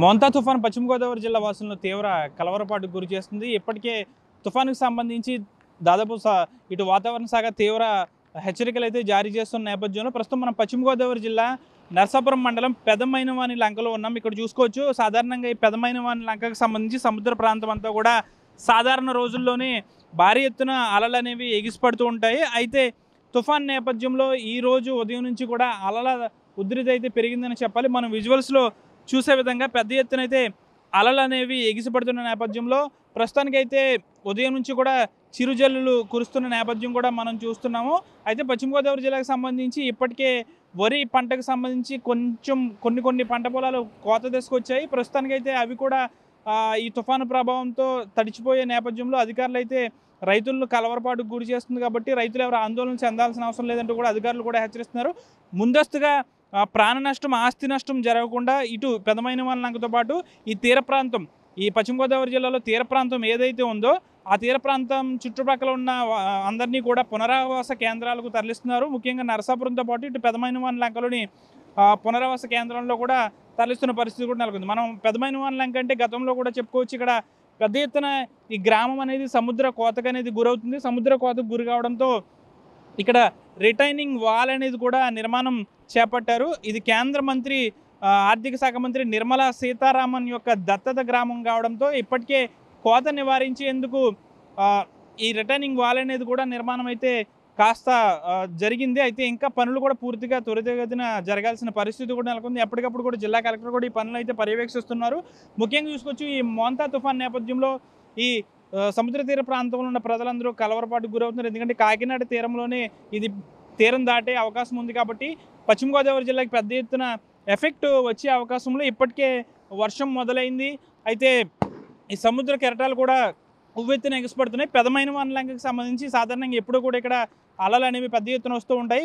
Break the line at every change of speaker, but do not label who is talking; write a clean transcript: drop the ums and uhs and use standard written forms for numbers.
మోంతా తుఫాను పశ్చిమ గోదావరి జిల్లా వాసులను తీవ్ర కలవరపాటుకు గురి చేస్తుంది. ఇప్పటికే తుఫానుకు సంబంధించి దాదాపు ఇటు వాతావరణ శాఖ తీవ్ర హెచ్చరికలు అయితే జారీ చేస్తున్న నేపథ్యంలో ప్రస్తుతం మనం పశ్చిమ గోదావరి జిల్లా నరసాపురం మండలం పెదమైనవాని లంకలో ఉన్నాం. ఇక్కడ చూసుకోవచ్చు సాధారణంగా ఈ పెదమైనవాని లంకకు సంబంధించి సముద్ర ప్రాంతం అంతా కూడా సాధారణ రోజుల్లోనే భారీ ఎత్తున అలలు అనేవి ఎగిసిపడుతూ ఉంటాయి. అయితే తుఫాన్ నేపథ్యంలో ఈ రోజు ఉదయం నుంచి కూడా అలల ఉధృతి అయితే పెరిగిందని చెప్పాలి. మనం విజువల్స్లో చూసే విధంగా పెద్ద ఎత్తున అయితే అలలు అనేవి ఎగిసిపడుతున్న నేపథ్యంలో ప్రస్తుతానికైతే ఉదయం నుంచి కూడా చిరుజల్లులు కురుస్తున్న నేపథ్యం కూడా మనం చూస్తున్నాము. అయితే పశ్చిమ గోదావరి జిల్లాకు సంబంధించి ఇప్పటికే వరి పంటకు సంబంధించి కొన్ని పంట పొలాలు కోత దశకు వచ్చాయి. ప్రస్తుతానికైతే అవి కూడా ఈ తుఫాను ప్రభావంతో తడిచిపోయే నేపథ్యంలో అధికారులు అయితే రైతులను కలవరపాటుకు గురి చేస్తుంది. కాబట్టి రైతులు ఎవరు ఆందోళన చెందాల్సిన అవసరం లేదంటూ కూడా అధికారులు కూడా హెచ్చరిస్తున్నారు. ముందస్తుగా ప్రాణ నష్టం, ఆస్తి నష్టం జరగకుండా ఇటు పెదమైనవాని లంకతో పాటు ఈ తీర ప్రాంతం, ఈ పశ్చిమ గోదావరి జిల్లాలో తీర ప్రాంతం ఏదైతే ఉందో ఆ తీర ప్రాంతం చుట్టుపక్కల ఉన్న అందరినీ కూడా పునరావాస కేంద్రాలకు తరలిస్తున్నారు. ముఖ్యంగా నరసాపురంతో పాటు ఇటు పెదమైనవాని లంకలోని పునరావాస కేంద్రంలో కూడా తరలిస్తున్న పరిస్థితి కూడా నెలకొంది. మనం పెదమైనవాని లంక అంటే గతంలో కూడా చెప్పుకోవచ్చు, ఇక్కడ పెద్ద ఎత్తున ఈ గ్రామం అనేది సముద్ర కోతకు అనేది గురవుతుంది. సముద్ర కోతకు గురి కావడంతో ఇక్కడ రిటైనింగ్ వాల్ అనేది కూడా నిర్మాణం చేపట్టారు. ఇది కేంద్ర మంత్రి ఆర్థిక శాఖ మంత్రి నిర్మలా సీతారామన్ యొక్క దత్తత గ్రామం కావడంతో ఇప్పటికే కోత నివారించేందుకు ఈ రిటైనింగ్ వాల్ అనేది కూడా నిర్మాణం అయితే కాస్త జరిగింది. అయితే ఇంకా పనులు కూడా పూర్తిగా త్వరితగతిన జరగాల్సిన పరిస్థితి కూడా నెలకొంది. ఎప్పటికప్పుడు కూడా జిల్లా కలెక్టర్ కూడా ఈ పనులు అయితే పర్యవేక్షిస్తున్నారు. ముఖ్యంగా చూసుకోవచ్చు ఈ మోంతా తుఫాన్ నేపథ్యంలో ఈ సముద్ర తీర ప్రాంతంలో ఉన్న ప్రజలందరూ కలవరపాటుకు గురవుతున్నారు. ఎందుకంటే కాకినాడ తీరంలోనే ఇది తీరం దాటే అవకాశం ఉంది. కాబట్టి పశ్చిమ గోదావరి జిల్లాకి పెద్ద ఎత్తున ఎఫెక్ట్ వచ్చే అవకాశంలో ఇప్పటికే వర్షం మొదలైంది. అయితే ఈ సముద్ర కెరటాలు కూడా ఉవ్వెత్తున ఎగసిపడుతున్నాయి. పెదమైనవాని లంకకు సంబంధించి సాధారణంగా ఎప్పుడూ కూడా ఇక్కడ అలలు అనేవి పెద్ద ఎత్తున వస్తూ ఉంటాయి.